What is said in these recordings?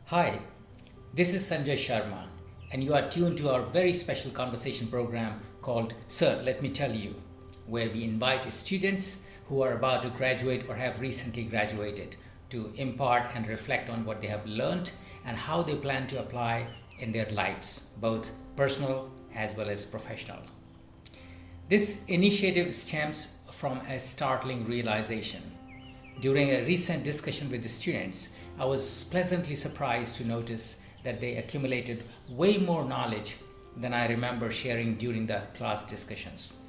Hi, this is Sanjay Sharma, and you are tuned to our very special conversation program called Sir, Let Me Tell You, where we invite students who are about to graduate or have recently graduated to impart and reflect on what they have learned and how they plan to apply in their lives, both personal as well as professional. This initiative stems from a startling realization. During a recent discussion with the students, I was pleasantly surprised to notice that they accumulated way more knowledge than I remember sharing during the class discussions.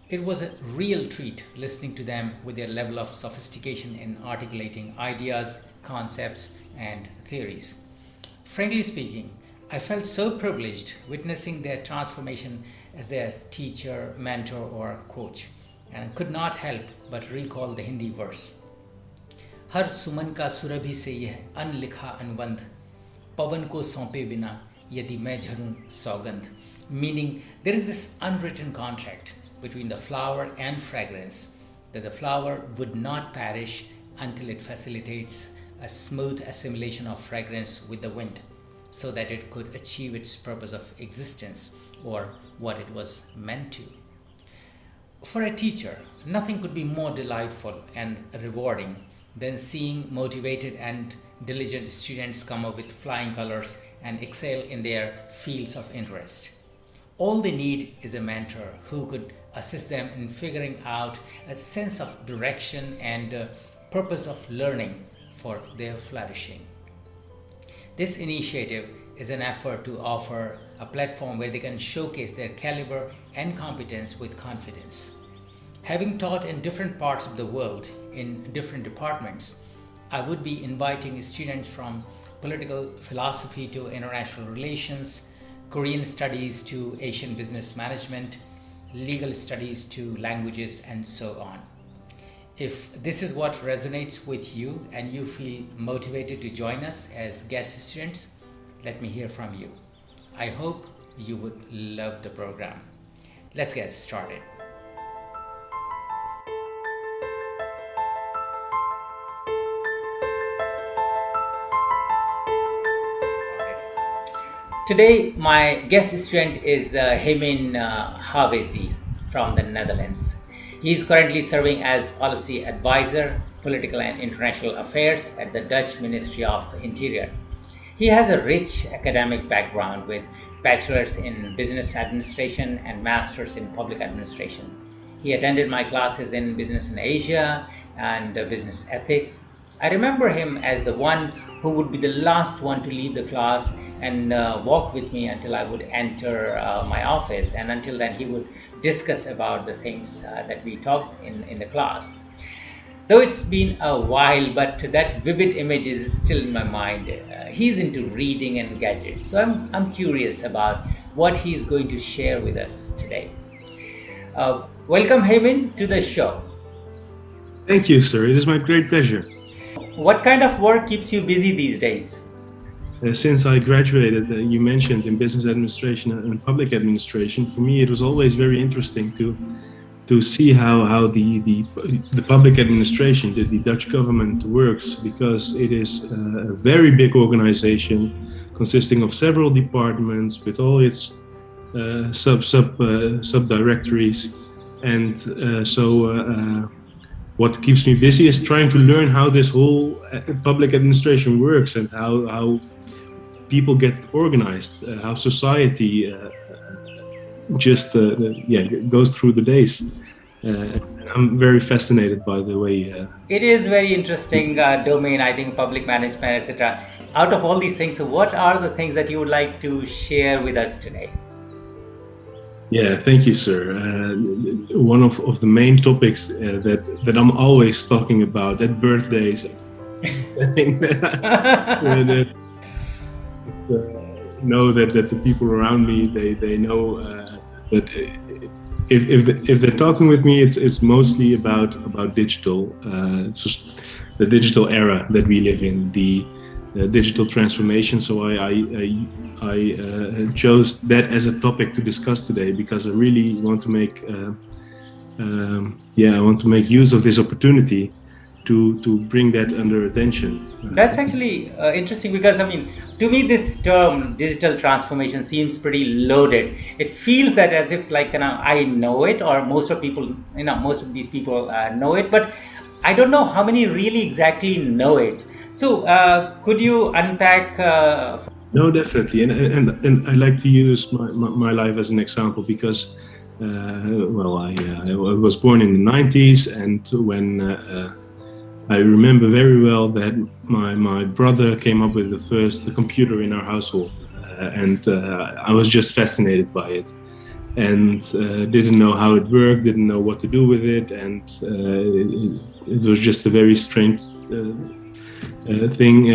It was a real treat listening to them with their level of sophistication in articulating ideas, concepts, and theories. Frankly speaking, I felt so privileged witnessing their transformation as their teacher, mentor, or coach, and could not help but recall the Hindi verse. हर सुमन का सुरभि से यह अनलिखा अनुबंध पवन को सौंपे बिना यदि मैं झरूं सौगंध. Meaning, there is this unwritten contract between the flower and fragrance that the flower would not perish until it facilitates a smooth assimilation of fragrance with the wind so that it could achieve its purpose of existence or what it was meant to. For a teacher, nothing could be more delightful and rewarding than seeing motivated and diligent students come up with flying colors and excel in their fields of interest. All they need is a mentor who could assist them in figuring out a sense of direction and purpose of learning for their flourishing. This initiative is an effort to offer a platform where they can showcase their caliber and competence with confidence. Having taught in different parts of the world in different departments, I would be inviting students from political philosophy to international relations, Korean studies to Asian business management, legal studies to languages, and so on. If this is what resonates with you and you feel motivated to join us as guest students, let me hear from you. I hope you would love the program. Let's get started. Today, my guest student is Hemin Hawezy from the Netherlands. He is currently serving as policy advisor, political and international affairs at the Dutch Ministry of Interior. He has a rich academic background with bachelor's in business administration and master's in public administration. He attended my classes in business in Asia and business ethics. I remember him as the one who would be the last one to leave the class and walk with me until I would enter my office, and until then he would discuss about the things that we talked in the class. Though it's been a while, but that vivid image is still in my mind. He's into reading and gadgets, so I'm curious about what he's going to share with us today. Welcome, Hemin, to the show. Thank you, sir. It is my great pleasure. What kind of work keeps you busy these days? Since I graduated, you mentioned in business administration and public administration, for me it was always very interesting to see how the public administration, the Dutch government works, because it is a very big organization consisting of several departments with all its sub directories, and what keeps me busy is trying to learn how this whole public administration works and how people get organized, how society goes through the days. I'm very fascinated by the way. It is very interesting domain, I think, public management, etc. Out of all these things, so what are the things that you would like to share with us today? Yeah, thank you, sir. One of the main topics that I'm always talking about at birthdays. Know that the people around me they know that if they're talking with me, it's mostly about digital, just the digital era that we live in, the digital transformation. So I chose that as a topic to discuss today because I really want to make I want to make use of this opportunity to bring that under attention. That's actually interesting because I mean, to me, this term digital transformation seems pretty loaded. It feels that as if like I know it, or most of people, most of these people know it, but I don't know how many really exactly know it. So, could you unpack? No, definitely, and I like to use my life as an example because, well, I was born in the 90s, and when I remember very well that my brother came up with the first computer in our household, and I was just fascinated by it, and didn't know how it worked, didn't know what to do with it, and it was just a very strange thing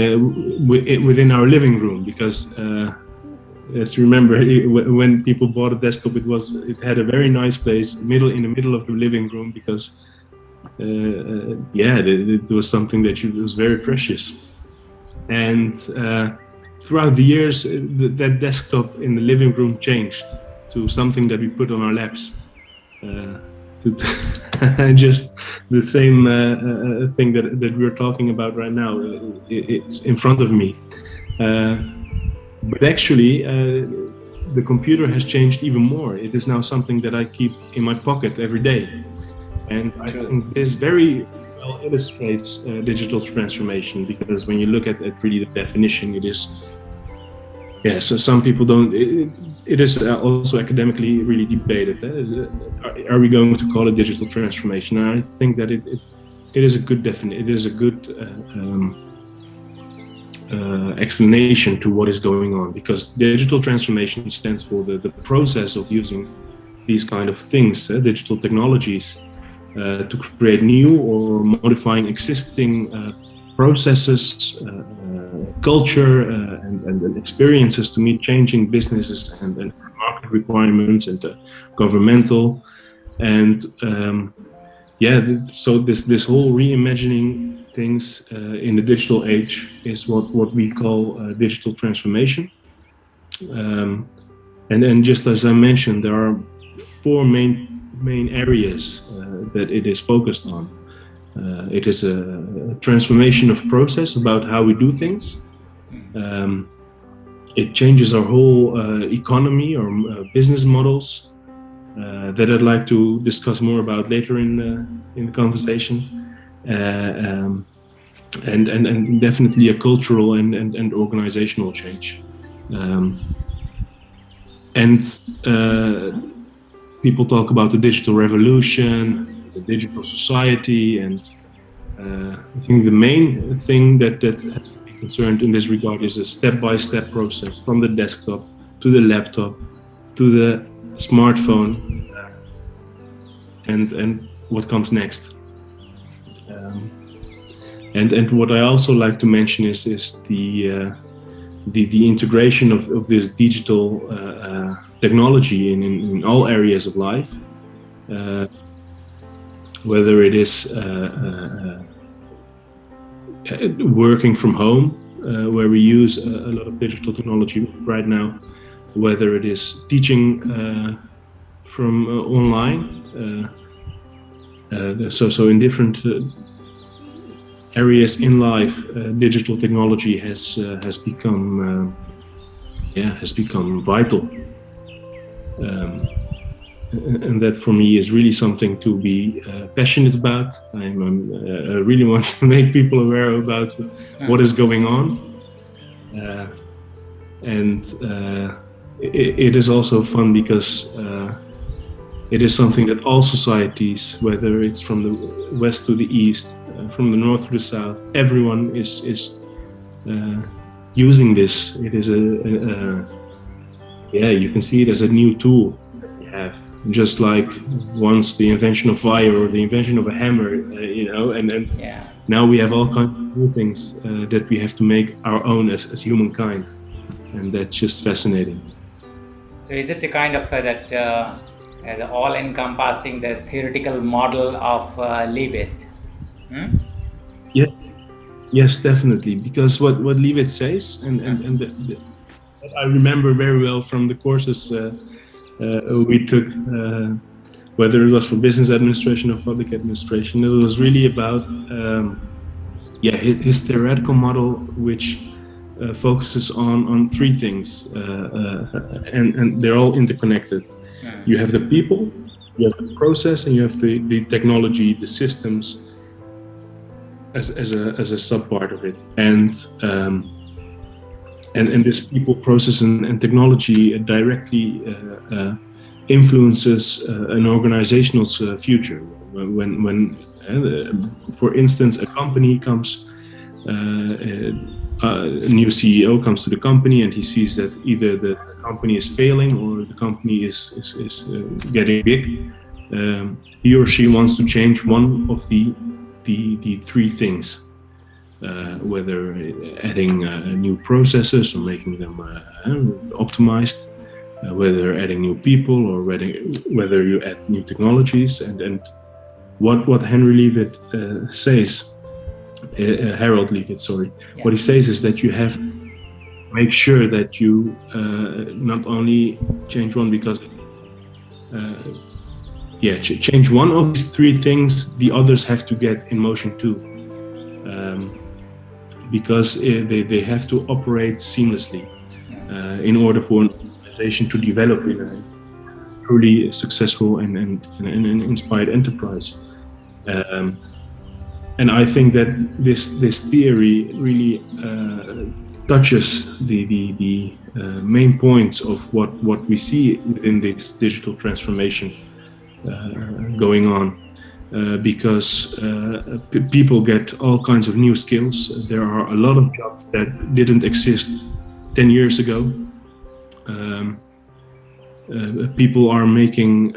within our living room because. As you remember, when people bought a desktop, it had a very nice place in the middle of the living room because it was something that was very precious. And throughout the years, that desktop in the living room changed to something that we put on our laps. Just the same thing that we're talking about right now. It's in front of me. But actually, the computer has changed even more. It is now something that I keep in my pocket every day. And I think this very well illustrates digital transformation because when you look at really the definition, it is, so some people don't, it is also academically really debated. Are we going to call it digital transformation? And I think that it is a good definition, it is a good explanation to what is going on, because digital transformation stands for the process of using these kind of things, digital technologies, to create new or modifying existing processes, culture, and experiences to meet changing businesses and market requirements and governmental. And so this whole reimagining things in the digital age is what we call digital transformation. And just as I mentioned, there are four main areas that it is focused on. It is a transformation of process about how we do things. It changes our whole economy or business models that I'd like to discuss more about later in the conversation. And definitely a cultural and organizational change. People talk about the digital revolution, the digital society, and I think the main thing that has to be concerned in this regard is a step-by-step process from the desktop to the laptop to the smartphone, and what comes next. And what I also like to mention is the integration of this digital technology in all areas of life, whether it is working from home, where we use a lot of digital technology right now, whether it is teaching from online. So in different areas in life, digital technology has become vital, and that for me is really something to be passionate about. I really want to make people aware about what is going on, and it is also fun because it is something that all societies, whether it's from the west to the east, from the north to the south, everyone is using this. It is you can see it as a new tool that we have. Just like once the invention of fire or the invention of a hammer, and now we have all kinds of new things that we have to make our own as humankind, and that's just fascinating. So is it a kind of the all-encompassing, the theoretical model of Leavitt? Yes, definitely. Because what Leavitt says, and I remember very well from the courses we took whether it was for business administration or public administration. It was really about his theoretical model, which focuses on three things, and they're all interconnected. You have the people, you have the process, and you have the technology, the systems as a sub part of it. And this people, process, and technology directly influences an organization's future. When for instance, a company comes, a new CEO comes to the company, and he sees that either the company is failing or the company is getting big. He or she wants to change one of the three things, whether adding new processes or making them optimized, whether adding new people or whether you add new technologies. And what Henry Leavitt says, Harold Leavitt, sorry, what he says is that you have to make sure that you not only change one because change one of these three things, the others have to get in motion too, because they have to operate seamlessly in order for an organization to develop in a truly successful and inspired enterprise. And I think that this theory really touches the main points of what we see within this digital transformation going on, because people get all kinds of new skills. There are a lot of jobs that didn't exist 10 years ago. People are making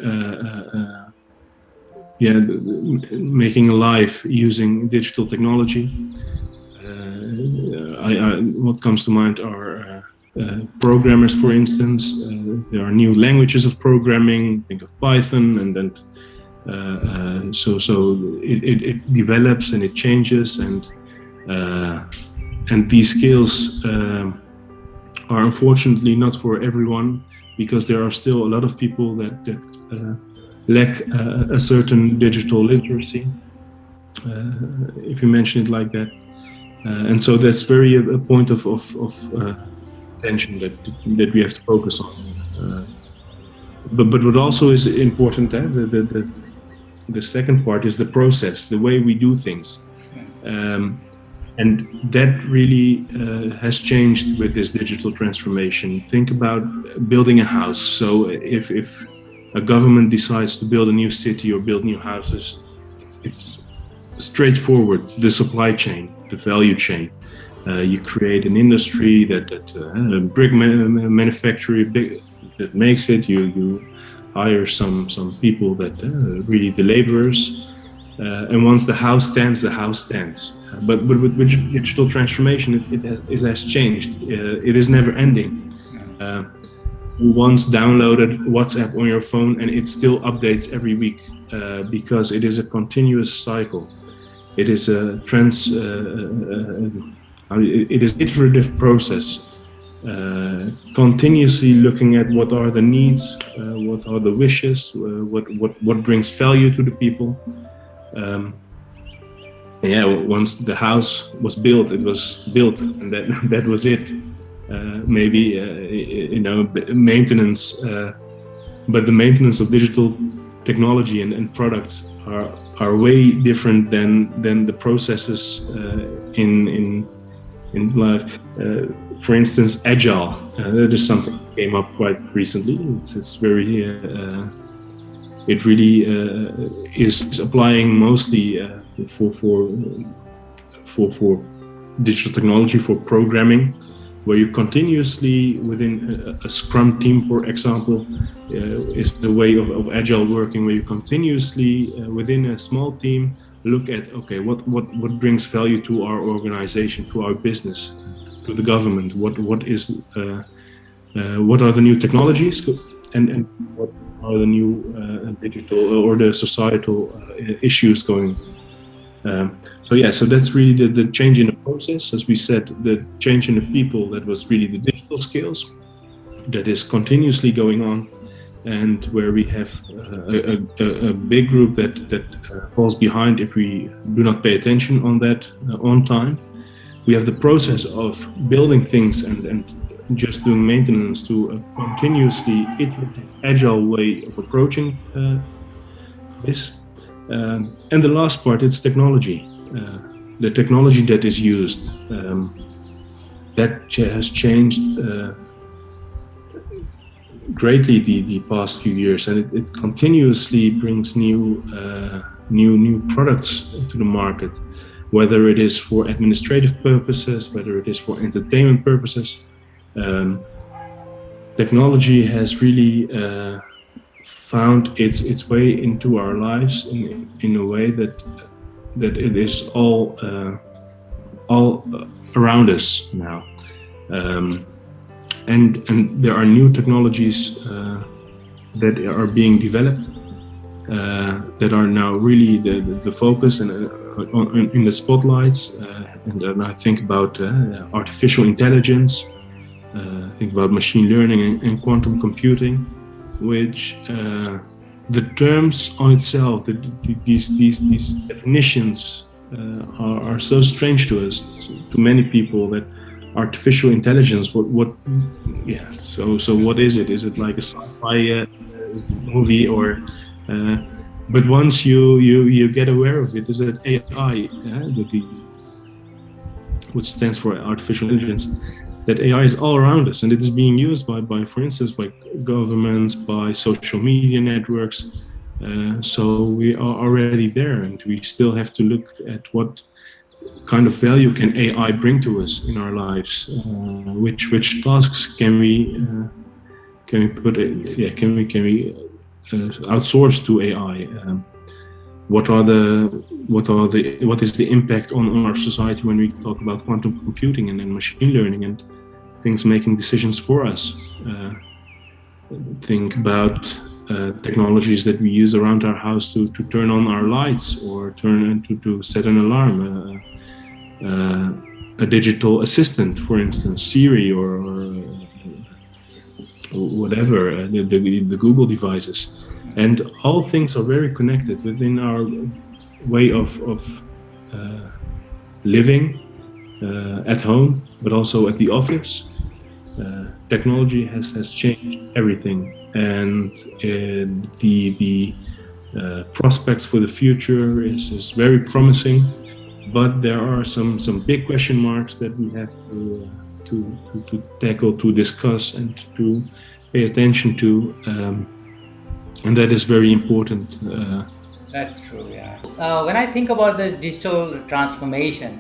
a life using digital technology. What comes to mind are programmers, for instance. There are new languages of programming. Think of Python, and so it develops and it changes, and these skills are unfortunately not for everyone, because there are still a lot of people that lack a certain digital literacy, if you mention it like that. And so that's very a point of attention that we have to focus on. But what also is important, the second part is the process, the way we do things. And that really has changed with this digital transformation. Think about building a house. So if a government decides to build a new city or build new houses, it's straightforward. The supply chain, the value chain. You create an industry that brick manufacturer that makes it. You hire some people that really the laborers. And once the house stands, the house stands. But with digital transformation, it has changed. It is never ending. You once downloaded WhatsApp on your phone, and it still updates every week, because it is a continuous cycle. It is a it is iterative process, continuously looking at what are the needs, what are the wishes, what brings value to the people. Once the house was built, it was built, and that was it. Maybe maintenance, but the maintenance of digital technology and products are way different than the processes in life. For instance, agile. That is something that came up quite recently. It's very. It really is applying mostly for digital technology, for programming, where you continuously within a Scrum team, for example, is the way of agile working, where you continuously within a small team look at, okay, what brings value to our organization, to our business, to the government, what are the new technologies, and what are the new digital or the societal issues going. So that's really the change in the process. As we said, the change in the people, that was really the digital skills that is continuously going on. and where we have a big group that falls behind if we do not pay attention on that on time. We have the process of building things and just doing maintenance to a continuously iterative, agile way of approaching this. And the last part, it's technology. The technology that is used, that has changed greatly the past few years, and it continuously brings new products to the market, whether it is for administrative purposes, whether it is for entertainment purposes. Technology has really found its way into our lives in a way that it is all around us now. And there are new technologies that are being developed that are now really the focus and in the spotlights. And I think about artificial intelligence, think about machine learning and quantum computing, which the terms on itself, these definitions are so strange to us, to many people, that artificial intelligence, so what is it? Is it like a sci-fi movie, or but once you get aware of it, is that AI, which stands for artificial intelligence, that AI is all around us, and it is being used by for instance, by governments, by social media networks. So we are already there, and we still have to look at what kind of value can AI bring to us in our lives. Which tasks can we put? Can we outsource to AI? What is the impact on our society when we talk about quantum computing and machine learning and things making decisions for us? Think about technologies that we use around our house to turn on our lights, or to set an alarm. A digital assistant, for instance, Siri or whatever, the Google devices. And all things are very connected within our way of living at home, but also at the office. Technology has changed everything, and the prospects for the future is very promising. But there are some big question marks that we have to tackle, to discuss, and to pay attention to, and that is very important. That's true, yeah. When I think about the digital transformation,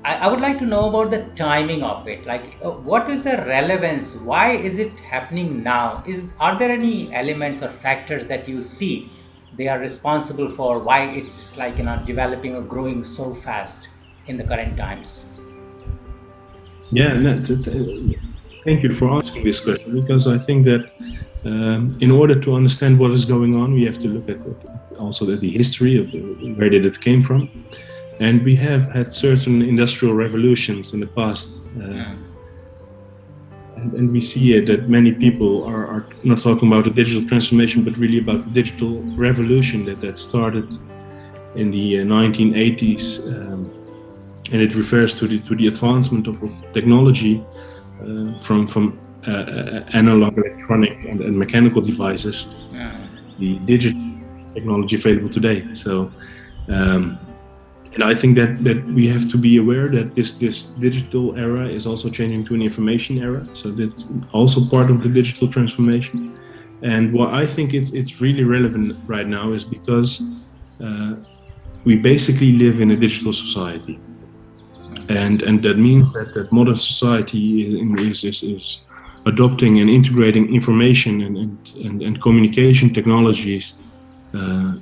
I would like to know about the timing of it. Like, what is the relevance? Why is it happening now? Are there any elements or factors that you see they are responsible for why it's like, developing or growing so fast in the current times? Yeah, thank you for asking this question, because I think that in order to understand what is going on, we have to look at also the history of where did it came from. And we have had certain industrial revolutions in the past. And we see that many people are not talking about the digital transformation, but really about the digital revolution that started in the 1980s. And it refers to the advancement of technology from analog, electronic, and mechanical devices, the digital technology available today. So, and I think that we have to be aware that this digital era is also changing to an information era. So that's also part of the digital transformation. And what I think it's really relevant right now is because we basically live in a digital society. And that means that modern society is adopting and integrating information and communication technologies,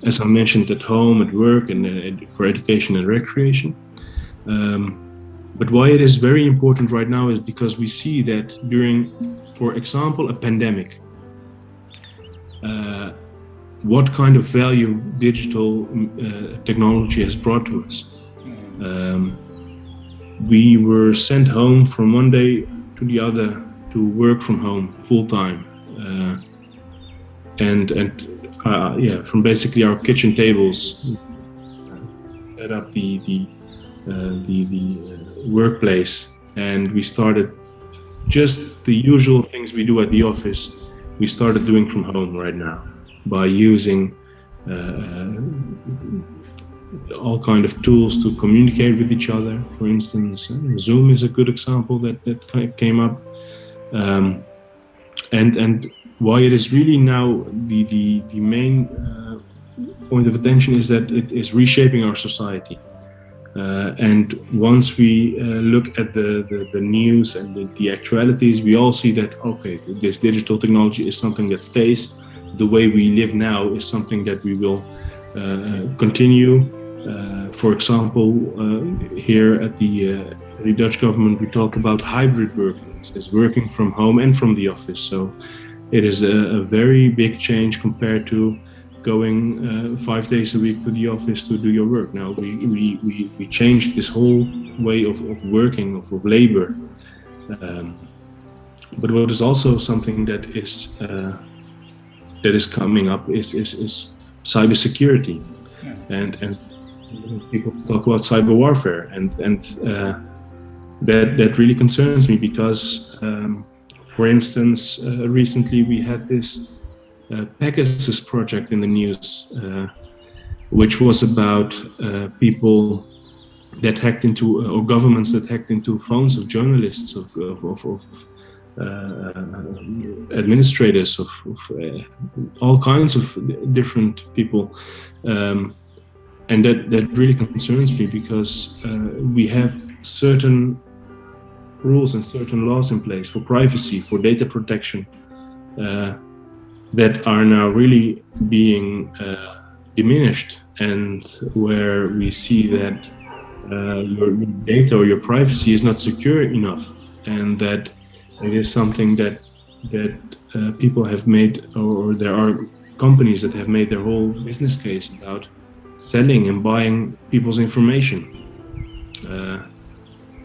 as I mentioned, at home, at work, and for education and recreation. But why it is very important right now is because we see that during, for example, a pandemic, what kind of value digital technology has brought to us. We were sent home from one day to the other to work from home full time. from basically our kitchen tables, set up the workplace, and we started just the usual things we do at the office. We started doing from home right now by using all kind of tools to communicate with each other. For instance, Zoom is a good example that came up, and why it is really now the main point of attention is that it is reshaping our society. And once we look at the news and the actualities, we all see that, okay, this digital technology is something that stays. The way we live now is something that we will continue. For example, here at the Dutch government, we talk about hybrid working. It's working from home and from the office. So it is a very big change compared to going 5 days a week to the office to do your work. Now we changed this whole way of working, of labor. But what is also something that is coming up is cybersecurity, and people talk about cyber warfare, and that really concerns me because, for instance, recently we had this Pegasus project in the news, which was about people that hacked into, or governments that hacked into phones of journalists, of administrators, of all kinds of different people, and that really concerns me because we have certain rules and certain laws in place for privacy, for data protection, that are now really being diminished, and where we see that your data or your privacy is not secure enough, and that it is something that people have made, or there are companies that have made their whole business case about selling and buying people's information.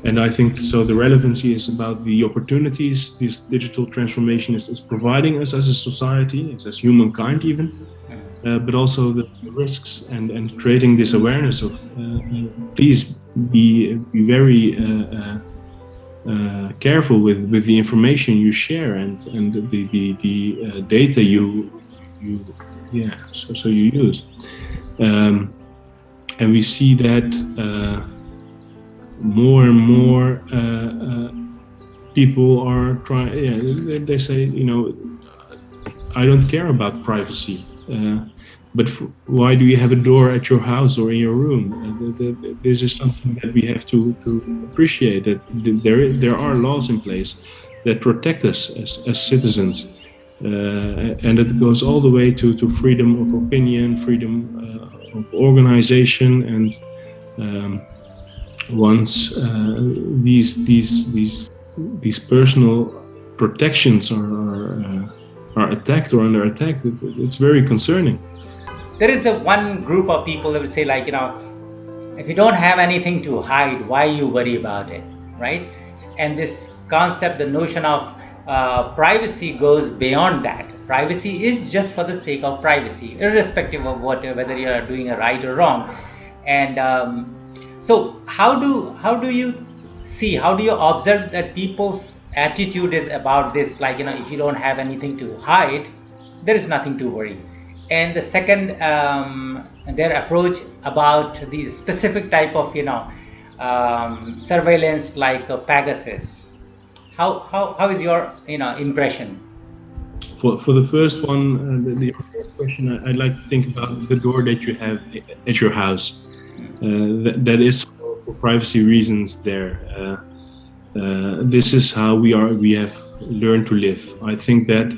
And I think so the relevancy is about the opportunities this digital transformation is providing us as a society, as humankind even, but also the risks, and creating this awareness of please be very careful with the information you share and the data you use. And we see that more and more people are trying. They say, I don't care about privacy, but why do you have a door at your house or in your room? This is something that we have to appreciate, that there are laws in place that protect us as citizens, and it goes all the way to freedom of opinion, freedom of organization, and once these personal protections are attacked or under attack, it's very concerning. There is one group of people that would say, like, if you don't have anything to hide, why you worry about it, right? And this concept, the notion of privacy goes beyond that. Privacy is just for the sake of privacy, irrespective of whether you are doing it right or wrong. And so how do you observe that people's attitude is about this, like, if you don't have anything to hide, there is nothing to worry. And the second, their approach about these specific type of surveillance, like Pegasus. How is your impression? For the first one, the first question, I'd like to think about the door that you have at your house. That is for privacy reasons there. This is how we have learned to live. I think that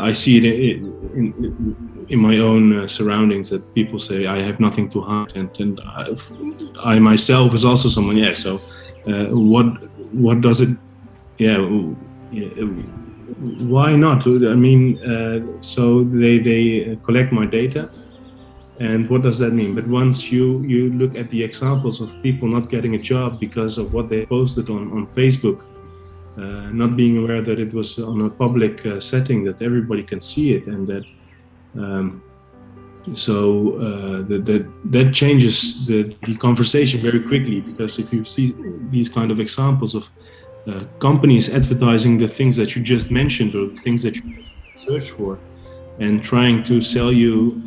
I see it in my own surroundings, that people say I have nothing to hide, and I myself is also someone. Yeah. So what does it? Yeah. Why not? I mean, so they collect my data. And what does that mean? But once you look at the examples of people not getting a job because of what they posted on Facebook, not being aware that it was on a public setting, that everybody can see it, and that That changes the conversation very quickly, because if you see these kind of examples of companies advertising the things that you just mentioned or the things that you just searched for, and trying to sell you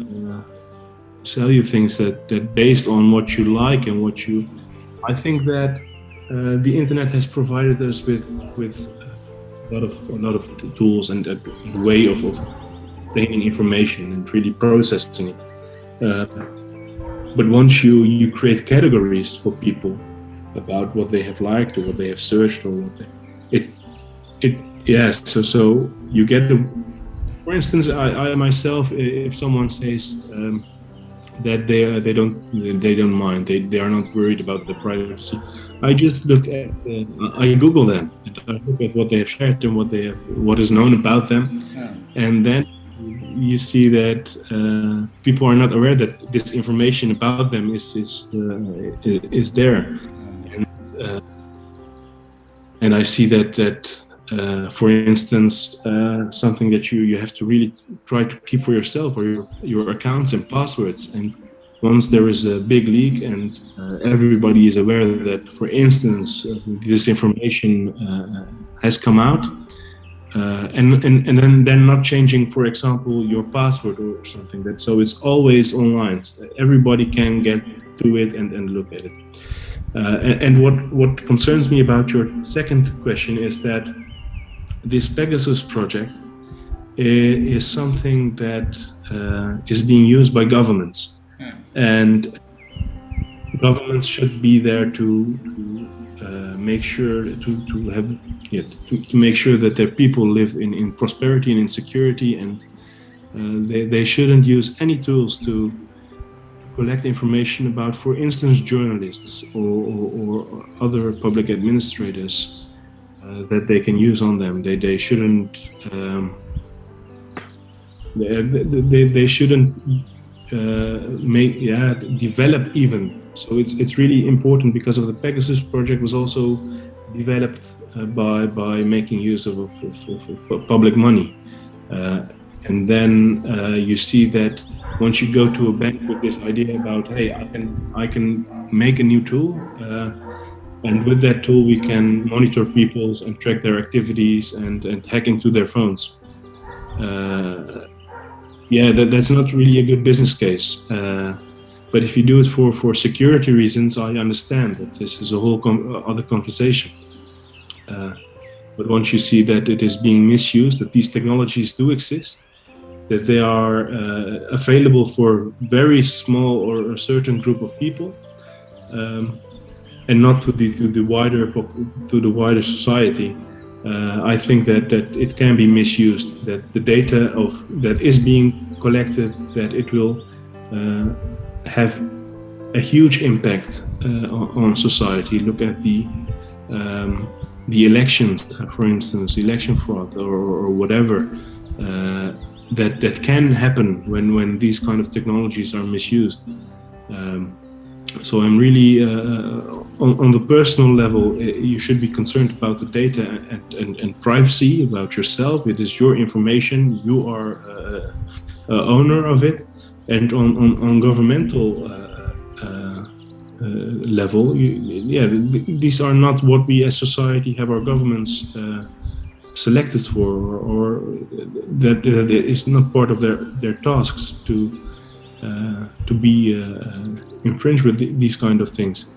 things that based on what you like and what you, I think that the internet has provided us with a lot of tools and a way of obtaining information and really processing it. But once you create categories for people about what they have liked or what they have searched or what so you get for instance, I myself, if someone says that they don't mind, they are not worried about the privacy, I just look at I Google them and I look at what they have shared and what is known about them, and then you see that people are not aware that this information about them is there, and I see that for instance, something that you have to really try to keep for yourself, or your accounts and passwords. And once there is a big leak and everybody is aware that, for instance, this information has come out, and then not changing, for example, your password or something, that so it's always online. Everybody can get to it and look at it. And what concerns me about your second question is that this Pegasus project is something that is being used by governments, and governments should be there to make sure to make sure that their people live in prosperity and in security, and they shouldn't use any tools to collect information about, for instance, journalists or other public administrators that they can use on them. They shouldn't they shouldn't develop even. So it's really important, because of the Pegasus project was also developed by making use of public money, and then you see that once you go to a bank with this idea about, hey, I can make a new tool, and with that tool we can monitor people and track their activities and hack into their phones. That's not really a good business case. But if you do it for security reasons, I understand that this is a whole other conversation. But once you see that it is being misused, that these technologies do exist, that they are available for very small or a certain group of people, and not to the wider society, I think that it can be misused. That the data that is being collected, that it will have a huge impact on society. Look at the elections, for instance, election fraud or whatever. That can happen when these kind of technologies are misused. So I'm really, on the personal level, you should be concerned about the data and privacy about yourself. It is your information, you are owner of it. And on governmental level, these are not what we as society have our governments selected for, or that is not part of their tasks to be infringed with these kind of things.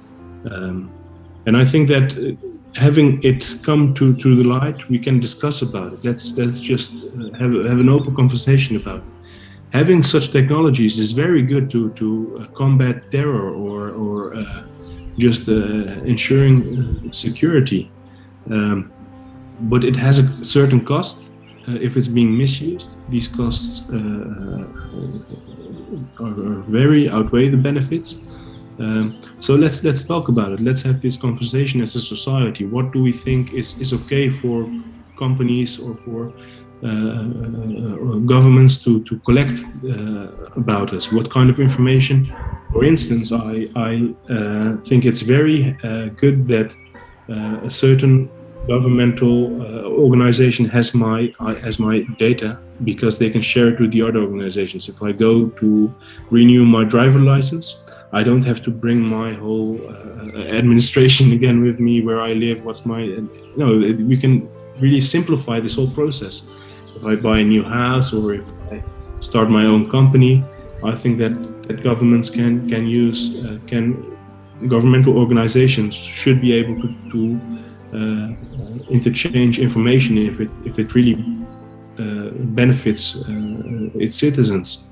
And I think that having it come to the light, we can discuss about it. Let's just have an open conversation about it. Having such technologies is very good to combat terror or just ensuring security. But it has a certain cost. If it's being misused, these costs are outweigh the benefits. So let's talk about it. Let's have this conversation as a society. What do we think is okay for companies or for governments to collect about us? What kind of information? For instance, I think it's very good that a certain governmental organization has my data because they can share it with the other organizations. If I go to renew my driver license, I don't have to bring my whole administration again with me, where I live, what's my, we can really simplify this whole process. If I buy a new house or if I start my own company, I think that governments can use, governmental organizations should be able to interchange information if it really benefits its citizens.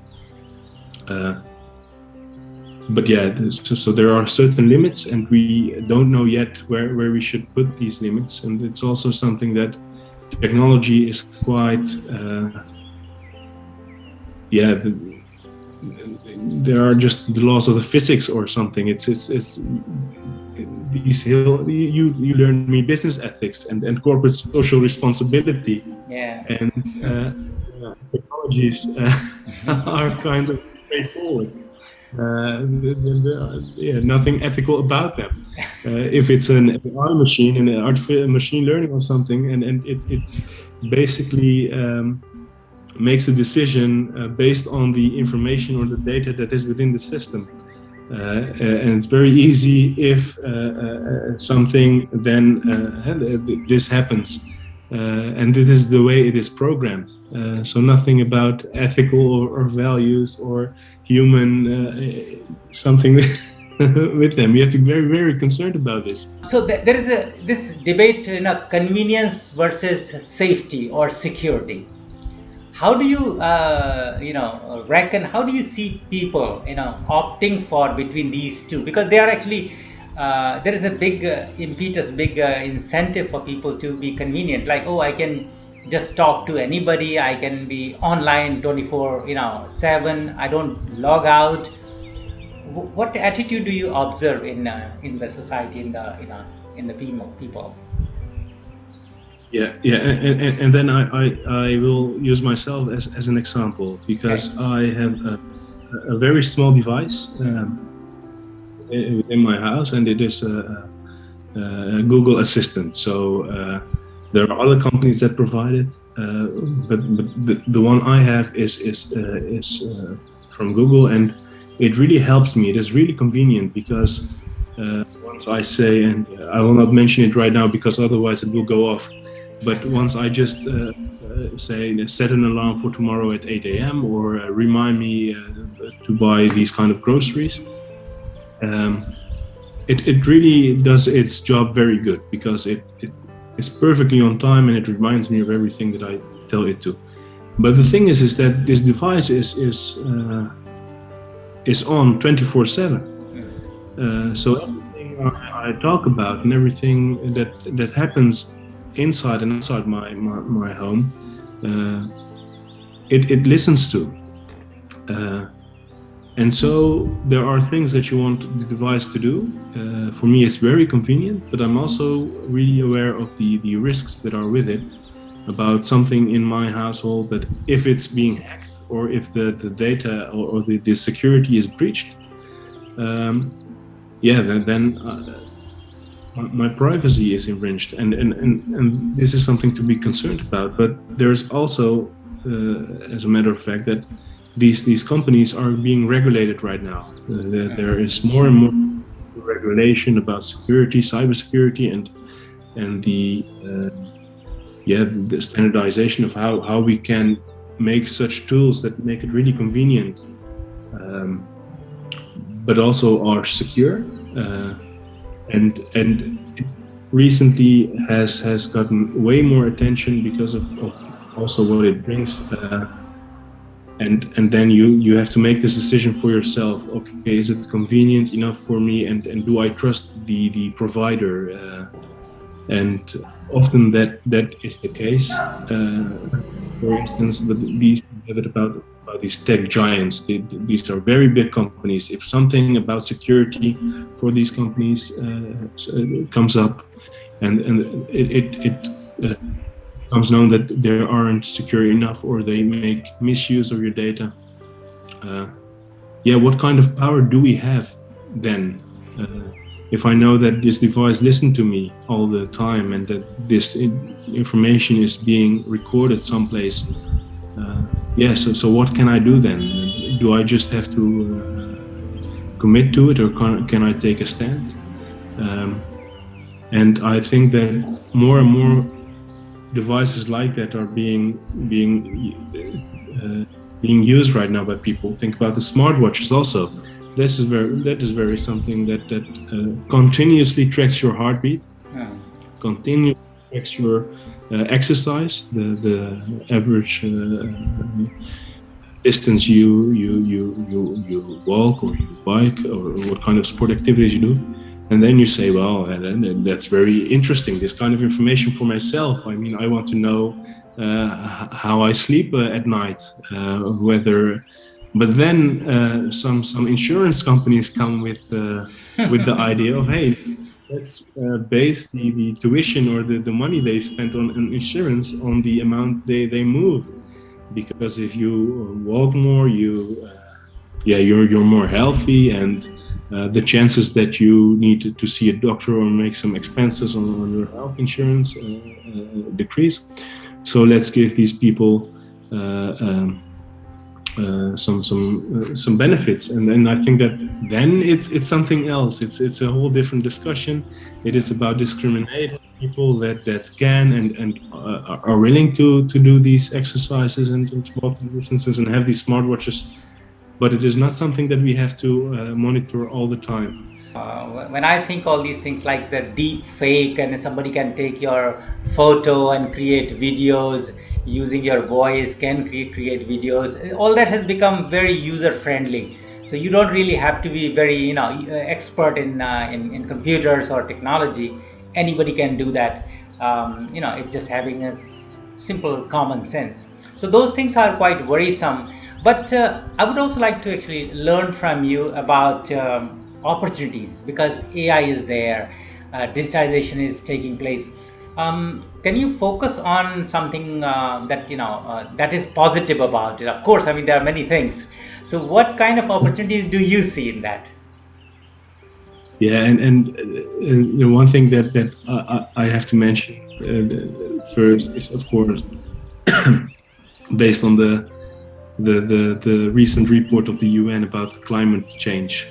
But yeah, so there are certain limits, and we don't know yet where we should put these limits. And it's also something that technology is quite, there are just the laws of the physics or something. It's these you learn me business ethics and corporate social responsibility. Yeah. And technologies are kind of straightforward. Nothing ethical about them. If it's an AI machine and an artificial machine learning or something, and it basically makes a decision based on the information or the data that is within the system. And it's very easy if something then this happens. And this is the way it is programmed. So nothing about ethical or values or human something with them. You have to be very, very concerned about this. So there is this debate, convenience versus safety or security. How do you, reckon? How do you see people, opting for between these two? Because they are actually, there is a big impetus, big incentive for people to be convenient. Like, oh, I can just talk to anybody. I can be online 24/7. I don't log out. What attitude do you observe in the society, in the people? Yeah, and then I will use myself as an example, because I have a very small device within my house, and it is a Google Assistant. So there are other companies that provide it, but the one I have is from Google, and it really helps me. It is really convenient because once I say, and I will not mention it right now because otherwise it will go off. But once I just say, set an alarm for tomorrow at 8 a.m. or remind me to buy these kind of groceries, it really does its job very good, because it is perfectly on time and it reminds me of everything that I tell it to. But the thing is that this device is on 24/7. So everything I talk about and everything that happens inside and outside my home, it listens to. And so there are things that you want the device to do. For me, it's very convenient, but I'm also really aware of the risks that are with it, about something in my household, that if it's being hacked or if the data or the security is breached, then my privacy is infringed, and this is something to be concerned about. But there's also, as a matter of fact, that these companies are being regulated right now. There is more and more regulation about security, cybersecurity, and the standardization of how we can make such tools that make it really convenient, but also are secure. And it recently has gotten way more attention because of also what it brings. And then you have to make this decision for yourself. Okay, is it convenient enough for me, and do I trust the provider? And often that is the case. For instance, but about these tech giants, these are very big companies. If something about security for these companies comes up, and it becomes known that they aren't secure enough, or they make misuse of your data, what kind of power do we have then? if I know that this device listens to me all the time and that this information is being recorded someplace, so what can I do then? Do I just have to commit to it, or can I take a stand? And I think that more and more devices like that are being used right now by people. Think about the smartwatches also. That is very something that continuously tracks your heartbeat, continuously tracks your exercise, the average distance you walk or you bike, or what kind of sport activities you do. And then you say, well, that's very interesting, this kind of information for myself. I mean, I want to know how I sleep at night, whether. But then some insurance companies come with the idea of, hey, let's base the tuition or the money they spent on insurance on the amount they move, because if you walk more, you're more healthy, and the chances that you need to see a doctor or make some expenses on your health insurance decrease. So let's give these people some benefits, and then I think that then it's something else. It's a whole different discussion. It is about discriminating people that can and are willing to do these exercises and to walk distances and have these smartwatches. But it is not something that we have to monitor all the time. When I think all these things like the deep fake, and somebody can take your photo and create videos using your voice, can create videos, all that has become very user friendly. So you don't really have to be very expert in computers or technology. Anybody can do that. It's just having a simple common sense. So those things are quite worrisome. But I would also like to actually learn from you about opportunities, because AI is there, digitization is taking place. Can you focus on something that is positive about it? Of course, I mean there are many things. So what kind of opportunities do you see in that? Yeah, and one thing that I have to mention first is, of course, based on the recent report of the UN about climate change,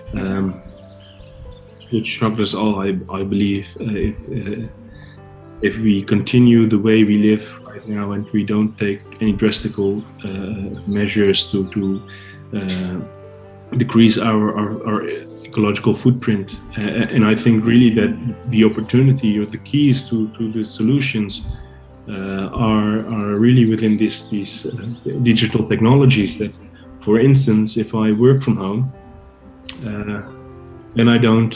which shocked us all, I believe. If we continue the way we live right now and we don't take any drastic measures to decrease our ecological footprint, and I think really that the opportunity or the keys to the solutions are really within these digital technologies. That, for instance, if I work from home, then I don't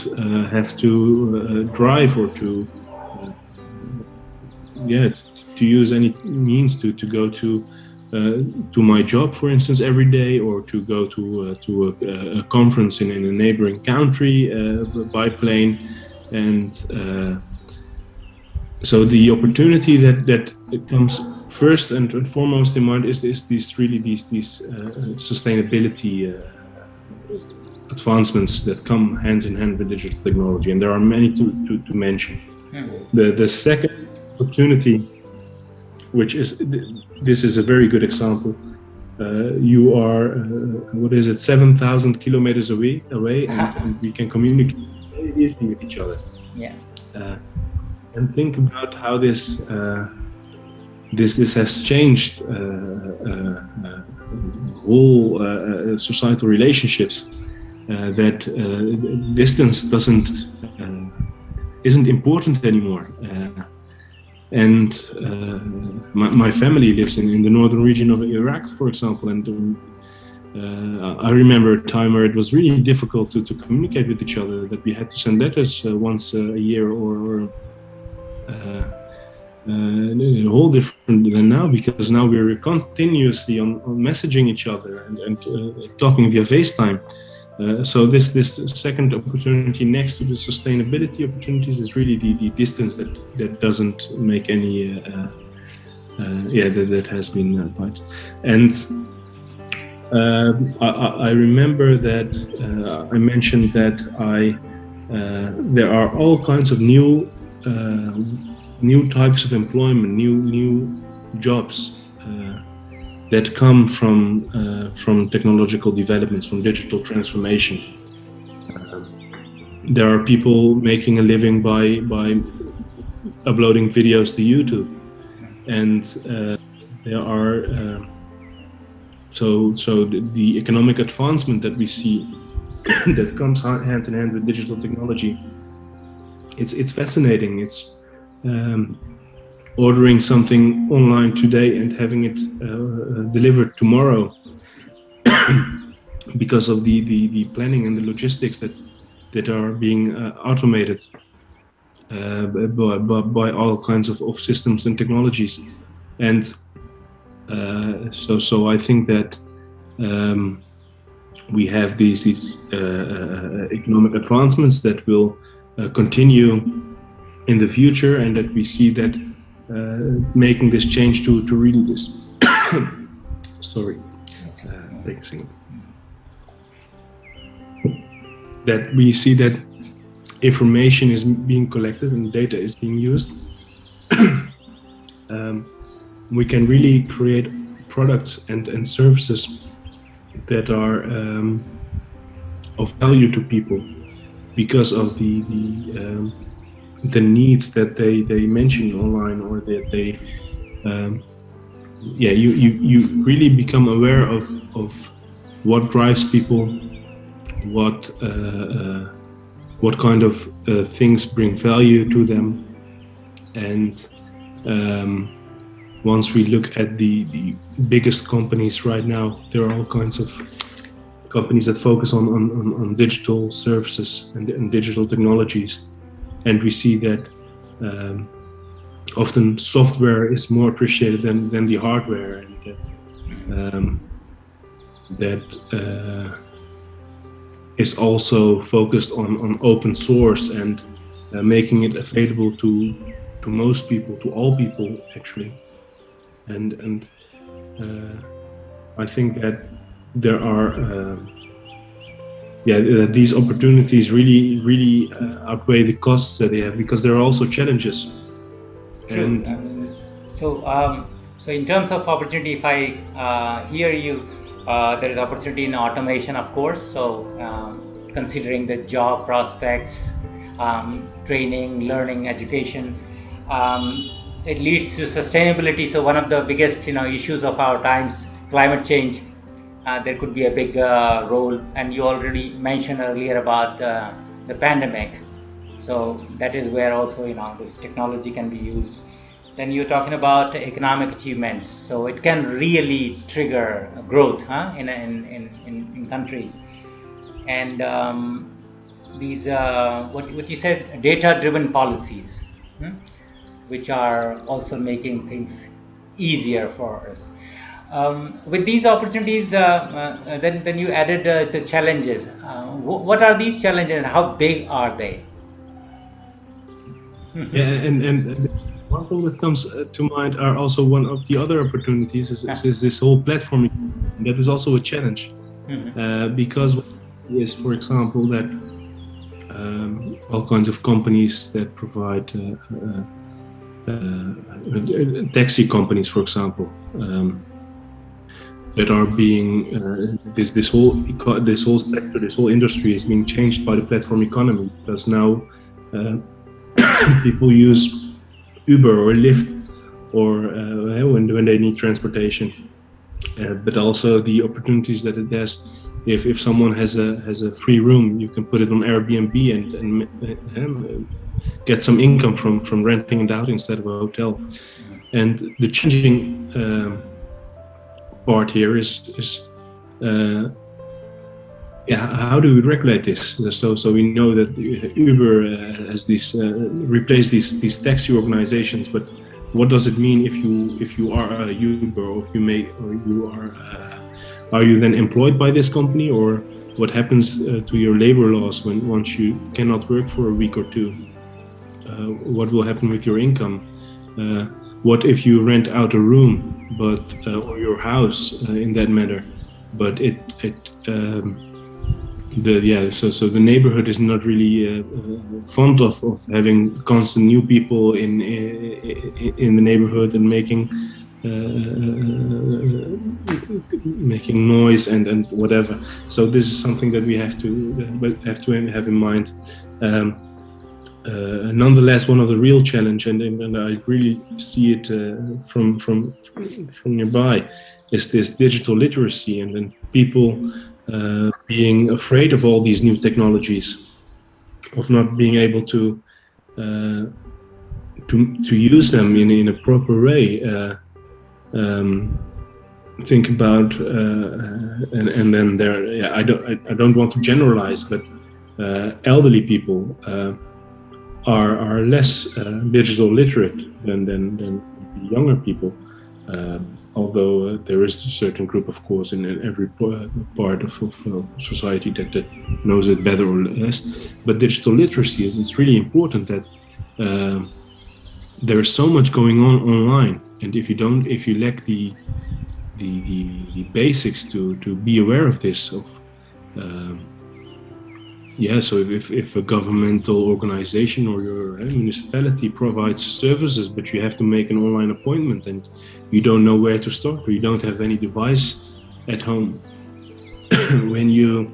have to drive or to use any means to go to my job, for instance, every day, or to go to a conference in a neighboring country by plane. And so the opportunity that comes first and foremost in mind is these sustainability advancements that come hand in hand with digital technology, and there are many to mention. The second opportunity, which is, this is a very good example. You are 7,000 kilometers away, and we can communicate very easily with each other. Yeah. And think about how this has changed whole societal relationships. That distance isn't important anymore. And my family lives in the northern region of Iraq, for example, and I remember a time where it was really difficult to communicate with each other, that we had to send letters once a year, or a whole different than now, because now we're continuously on messaging each other and talking via FaceTime. So this second opportunity next to the sustainability opportunities is really the distance that doesn't make any that has been applied. And I remember that I mentioned that I there are all kinds of new types of employment, new jobs that come from technological developments, from digital transformation. There are people making a living by uploading videos to YouTube, and there are so the economic advancement that we see that comes hand in hand with digital technology. It's fascinating. It's ordering something online today and having it delivered tomorrow because of the planning and the logistics that are being automated by all kinds of systems and technologies. And so I think that we have these economic advancements that will continue in the future, and that we see that making this change to really this sorry take a second, that we see that information is being collected and data is being used. We can really create products and services that are of value to people because of the needs that they mention online, or that they you really become aware of what drives people, what kind of things bring value to them. And once we look at the biggest companies right now, there are all kinds of companies that focus on digital services and digital technologies. And we see that often software is more appreciated than the hardware, and that is also focused on open source and making it available to most people, to all people actually. And I think that there are these opportunities really outweigh the costs that they have, because there are also challenges. True. So in terms of opportunity, if I hear you, there is opportunity in automation, of course. So considering the job prospects, training, learning, education, it leads to sustainability. So one of the biggest issues of our times, climate change. There could be a big role, and you already mentioned earlier about the pandemic. So that is where also this technology can be used. Then you're talking about economic achievements, so it can really trigger growth in countries. And these what you said, data-driven policies, which are also making things easier for us. With these opportunities, then you added the challenges. What are these challenges, and how big are they? And one thing that comes to mind are also one of the other opportunities is this whole platform. That is also a challenge, because is, for example, that all kinds of companies that provide taxi companies, for example, that are being this whole sector, this whole industry is being changed by the platform economy, because now people use Uber or Lyft or when they need transportation, but also the opportunities that it has. If someone has a free room, you can put it on Airbnb and get some income from renting it out instead of a hotel. And the changing part here is how do we regulate this? So we know that Uber has replaced these taxi organizations, but what does it mean if you are a Uber, or are you then employed by this company, or what happens to your labor laws once you cannot work for a week or two? What will happen with your income? What if you rent out a room, or your house in that matter, but so the neighborhood is not really fond of having constant new people in the neighborhood and making noise and whatever. So this is something that we have to have in mind. Nonetheless, one of the real challenge, and I really see it from nearby, is this digital literacy and people being afraid of all these new technologies, of not being able to use them in a proper way. Think about and then there. Yeah, I don't want to generalize, but elderly people are less digital literate than younger people. Although there is a certain group, of course, in every part of society that knows it better or less. But digital literacy it's really important that there is so much going on online, and if you lack the basics to be aware of this, so if a governmental organization or your municipality provides services, but you have to make an online appointment and you don't know where to start, or you don't have any device at home, when you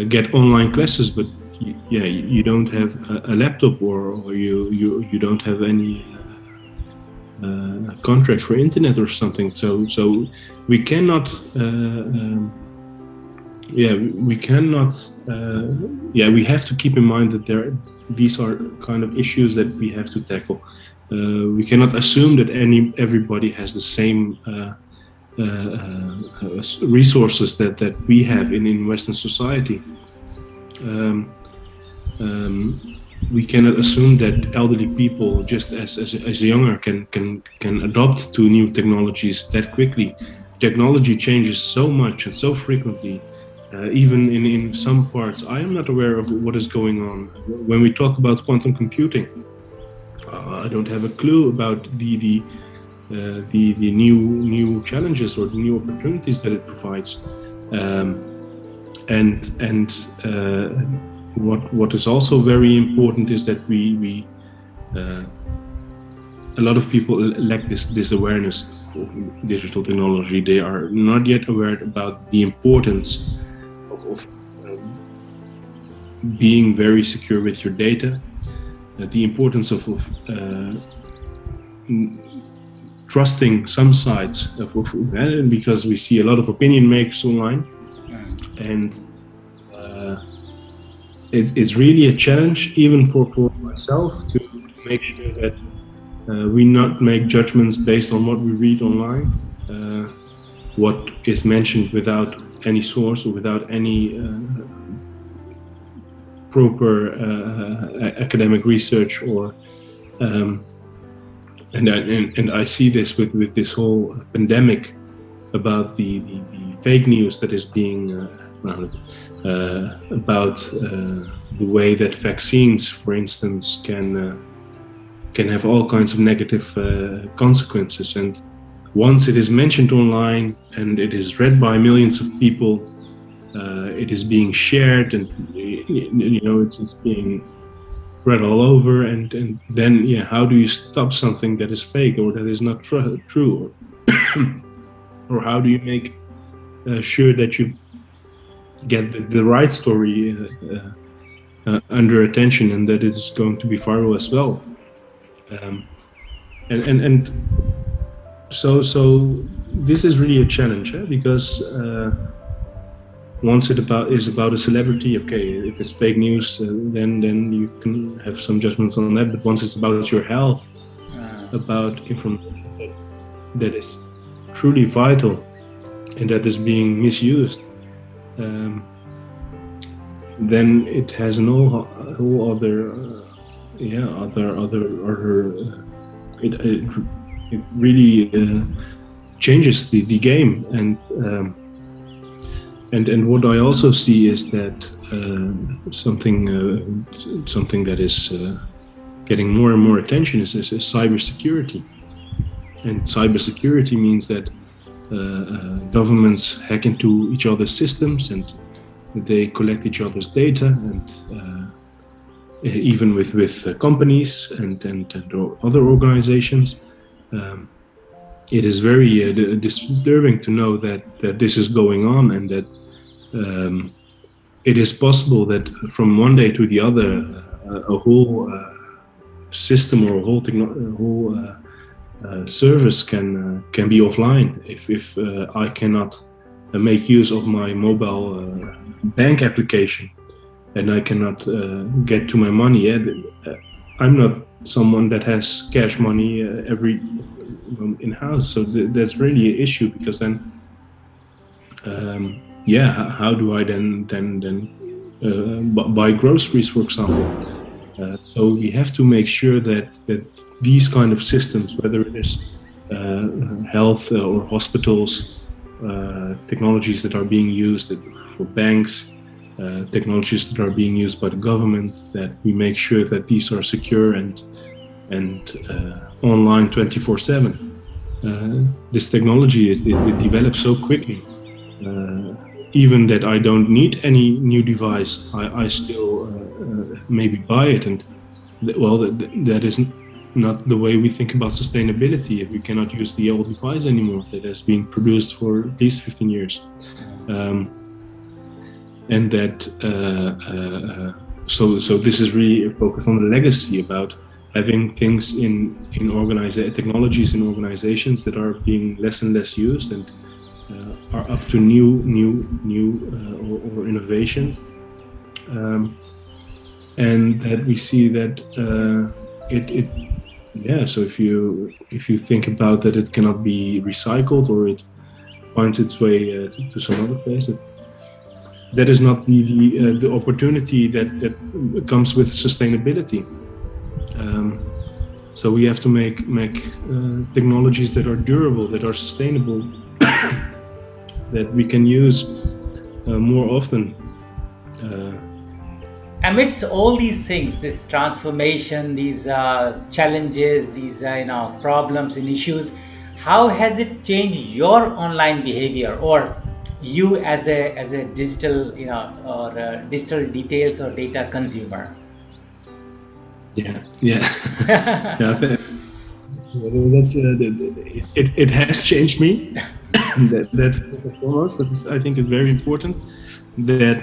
get online classes, but you don't have a laptop or you don't have any contract for internet or something, so we cannot. We have to keep in mind that these are kind of issues that we have to tackle. We cannot assume that everybody has the same resources that we have in Western society. We cannot assume that elderly people, just as younger, can adopt to new technologies that quickly. Technology changes so much and so frequently. Even in some parts, I am not aware of what is going on. When we talk about quantum computing, I don't have a clue about the new challenges or the new opportunities that it provides. What is also very important is that we a lot of people lack this awareness of digital technology. They are not yet aware about the importance of being very secure with your data, the importance of trusting some sites, because we see a lot of opinion makers online, and it's really a challenge even for myself to make sure that we not make judgments based on what we read online, what is mentioned without any source or without any proper academic research, or and I see this with this whole pandemic about the fake news that is being about the way that vaccines, for instance, can have all kinds of negative consequences. And once it is mentioned online and it is read by millions of people, it is being shared, and it's being read all over. And then, how do you stop something that is fake or that is not true? Or how do you make sure that you get the right story under attention and that it is going to be viral as well? So this is really a challenge, because once it is about a celebrity, okay, if it's fake news, then you can have some judgments on that. But once it's about your health, about information that is truly vital and that is being misused, then it has no whole other it really changes the game. And what I also see is that something that is getting more and more attention is cybersecurity. And cybersecurity means that governments hack into each other's systems and They collect each other's data, and even with companies and other organizations. It is very disturbing to know that this is going on, and that it is possible that from one day to the other, a whole system or a whole service can be offline if I cannot make use of my mobile bank application, and I cannot get to my money. I'm not someone that has cash money every in house, so that's really an issue, because then how do I then buy groceries, for example? So we have to make sure that these kind of systems, whether it is health or hospitals, technologies that are being used for banks, technologies that are being used by the government, that we make sure that these are secure and online 24/7. This technology, it develops so quickly. Even that I don't need any new device, I still maybe buy it, and that is not the way we think about sustainability. If we cannot use the old device anymore that has been produced for at least 15 years, and that so this is really a focus on the legacy, about having things in technologies in organizations that are being less and less used, and are up to new or innovation, and that we see that so if you think about that, it cannot be recycled, or it finds its way to some other place, that is not the opportunity that comes with sustainability. So we have to make technologies that are durable, that are sustainable, that we can use more often. Amidst all these things, this transformation, these challenges, these problems and issues, how has it changed your online behavior, or you as a digital or digital details or data consumer? Yeah. That's it has changed me. that foremost, that is, I think, is very important. That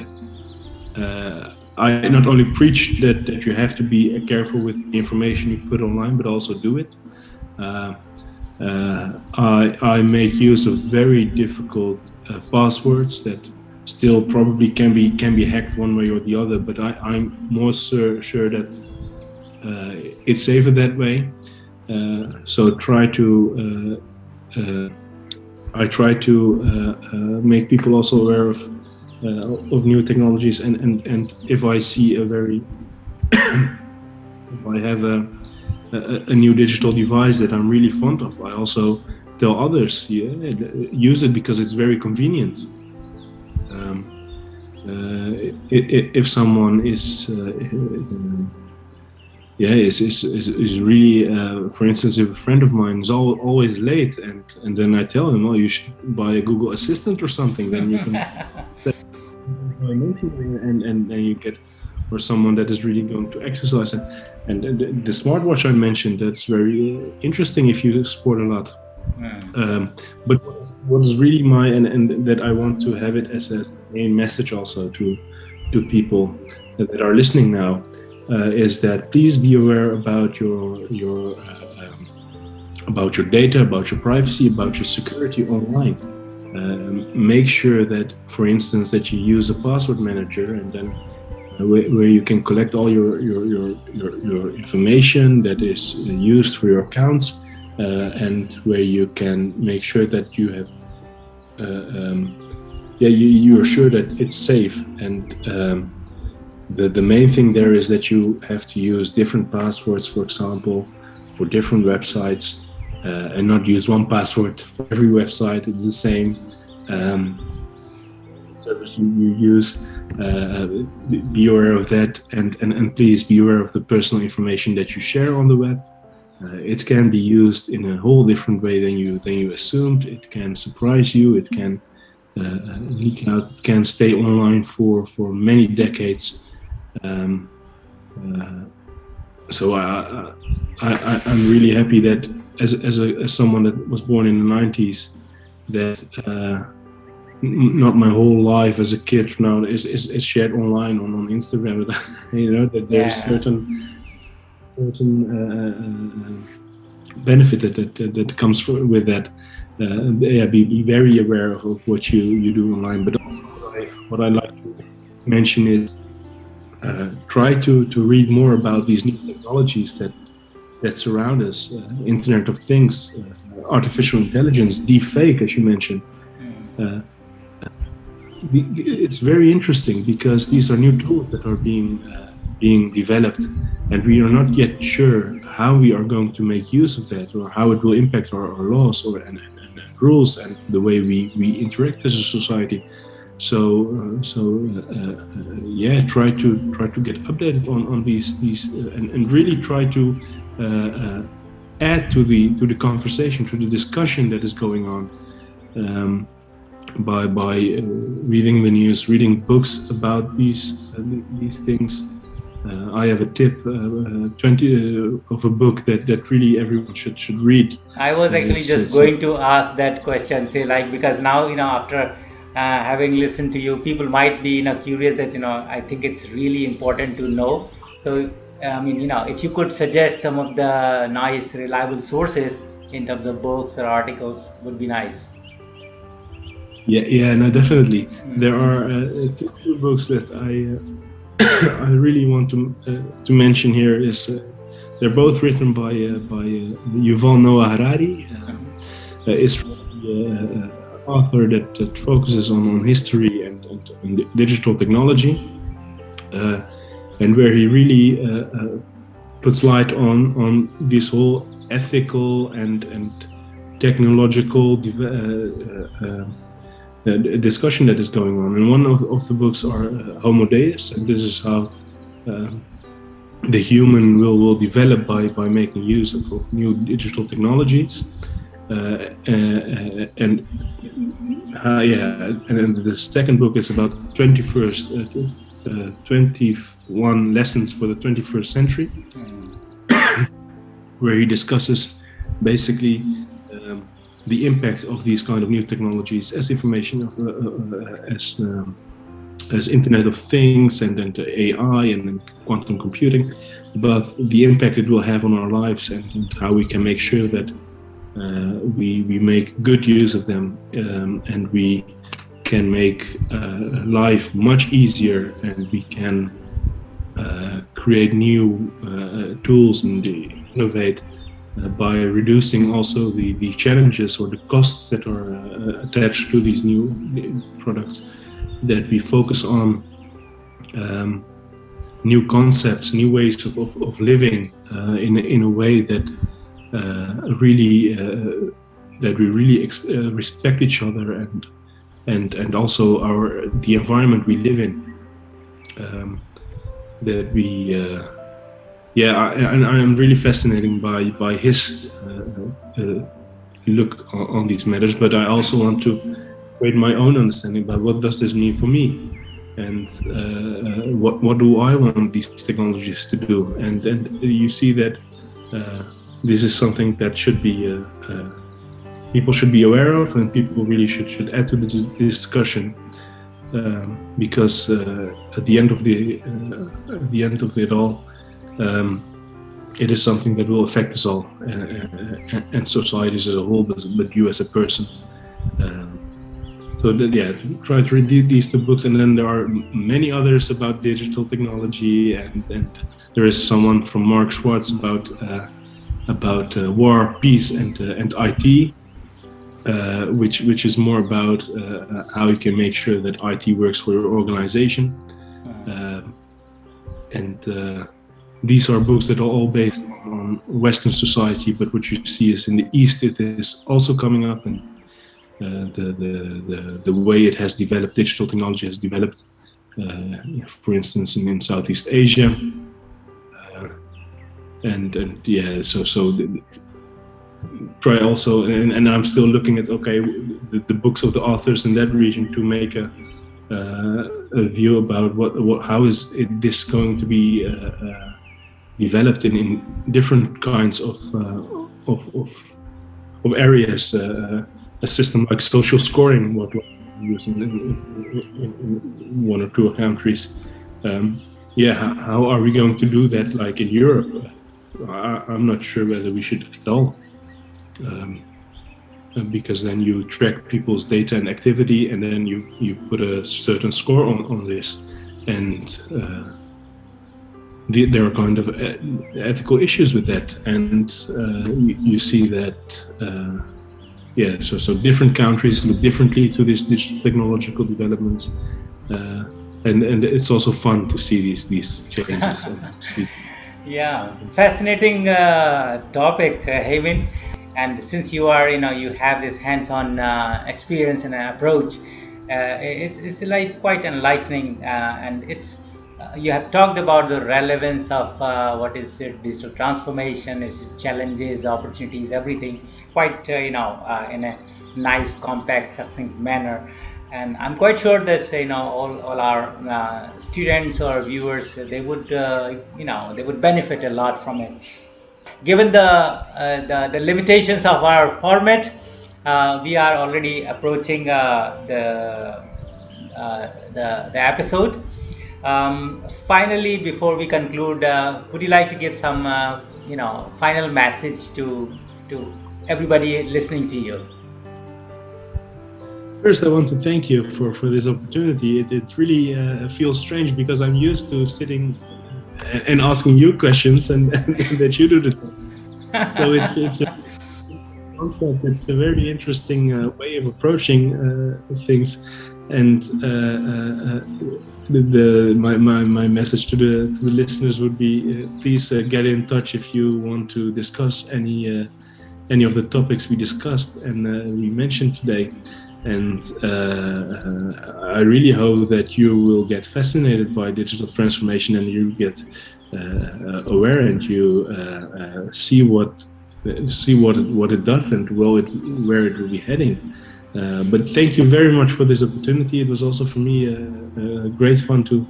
I not only preach that you have to be careful with the information you put online, but also do it. I make use of very difficult passwords that still probably can be hacked one way or the other, but I'm more sure that it's safer that way. So I try to make people also aware of new technologies, and if I see if I have a new digital device that I'm really fond of, I also tell others, use it because it's very convenient. If someone is really, for instance, if a friend of mine is always late, and then I tell him, you should buy a Google Assistant or something, then you can set and you get, or someone that is really going to exercise. And the smartwatch I mentioned, that's very interesting if you sport a lot. But what is really and that I want to have it as a main message also to people that are listening now, is that please be aware about your data, about your privacy, about your security online. Make sure that, for instance, that you use a password manager, and then where you can collect all your information that is used for your accounts, and where you can make sure that you have you are sure that it's safe. And the main thing there is that you have to use different passwords, for example, for different websites, and not use one password for every website. It's the same service you use. Be aware of that, and please be aware of the personal information that you share on the web. It can be used in a whole different way than you assumed. It can surprise you. It can can stay online for many decades. So I'm really happy that as someone that was born in the 90s, that not my whole life as a kid now is shared online on Instagram. That there's certain benefit that comes with that. Be very aware of what you do online. But also what I like to mention is try to read more about these new technologies that surround us. Internet of Things, artificial intelligence, deepfake, as you mentioned. It's very interesting because these are new tools that are being developed, and we are not yet sure how we are going to make use of that, or how it will impact our laws and rules and the way we interact as a society. So try to get updated on these and really try to add to the conversation, to the discussion that is going on. By reading the news, reading books about these things. I have a tip, 20 of a book that really everyone should read. I was actually just going to ask that question, say, like, because now, after having listened to you, people might be, curious that, I think it's really important to know. So, I mean, if you could suggest some of the nice, reliable sources in terms of books or articles, would be nice. Yeah, no, definitely. There are two books that I really want to mention here. They're both written by Yuval Noah Harari. Israeli author that focuses on history and digital technology, and where he really puts light on this whole ethical and technological discussion that is going on. And one of the books are Homo Deus, and this is how the human will develop by making use of new digital technologies. And the second book is about 21 lessons for the 21st century, where he discusses basically the impact of these kind of new technologies as information as Internet of Things and then AI and quantum computing, but the impact it will have on our lives and how we can make sure that we make good use of them, and we can make life much easier, and we can create new tools and innovate by reducing also the challenges or the costs that are attached to these new products, that we focus on new concepts, new ways of living in a way that we really respect each other and also the environment we live in. That we I'm really fascinated by his look on these matters, but I also want to create my own understanding about what does this mean for me, and what do I want these technologies to do, and you see that this is something that should be people should be aware of, and people really should add to the discussion, because at the end of it all, it is something that will affect us all, and society as a whole, but you as a person. Try to read these two books, and then there are many others about digital technology, and there is someone from Mark Schwartz about war, peace, and IT, which is more about how you can make sure that IT works for your organization, and these are books that are all based on Western society, but what you see is in the East it is also coming up, and the way it has developed, digital technology has developed, for instance, in Southeast Asia, try also, and I'm still looking at the books of the authors in that region to make a view about what how is this going to be developed in different kinds of areas. A system like social scoring, what was used in one or two countries. Yeah, how are we going to do that like in Europe? I'm not sure whether we should at all. Because then you track people's data and activity, and then you put a certain score on this, and there are kind of ethical issues with that, and you see that yeah, so different countries look differently to these digital technological developments, and it's also fun to see these changes and to see. Yeah, fascinating topic, Hemin. And since you are, you have this hands-on experience and approach, it's like quite enlightening. And it's you have talked about the relevance of what is digital transformation, its challenges, opportunities, everything, quite in a nice, compact, succinct manner. And I'm quite sure that all our students or viewers, they would they would benefit a lot from it. Given the limitations of our format, we are already approaching the episode. Finally, before we conclude, would you like to give some final message to everybody listening to you? First, I want to thank you for this opportunity. It really feels strange because I'm used to sitting and asking you questions, and that you do the. So it's a concept. It's a very interesting way of approaching things, and my message to the listeners would be please get in touch if you want to discuss any of the topics we discussed and we mentioned today. And I really hope that you will get fascinated by digital transformation, and you get aware, and you see what it does, and where it will be heading. But thank you very much for this opportunity. It was also for me great fun to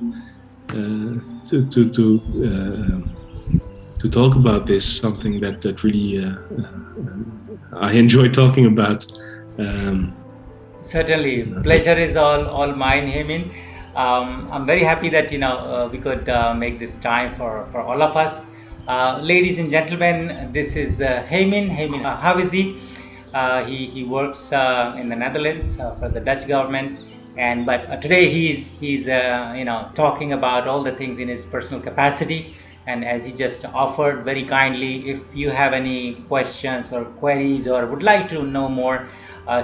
talk about this, something that really I enjoy talking about. Certainly, pleasure is all mine, Hemin. I'm very happy that we could make this time for all of us. Ladies and gentlemen, this is Hemin Hawezy. He works in the Netherlands for the Dutch government, and but today he's talking about all the things in his personal capacity. And as he just offered very kindly, if you have any questions or queries or would like to know more,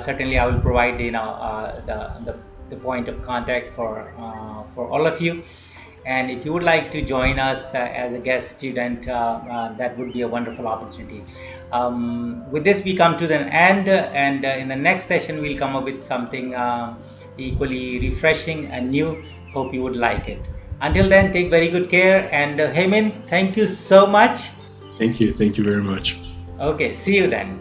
certainly I will provide the point of contact for all of you. And if you would like to join us as a guest student, that would be a wonderful opportunity. With this, we come to the end, and in the next session, we'll come up with something equally refreshing and new. Hope you would like it. Until then, take very good care. And Hemin, thank you so much. Thank you very much. Okay, see you then.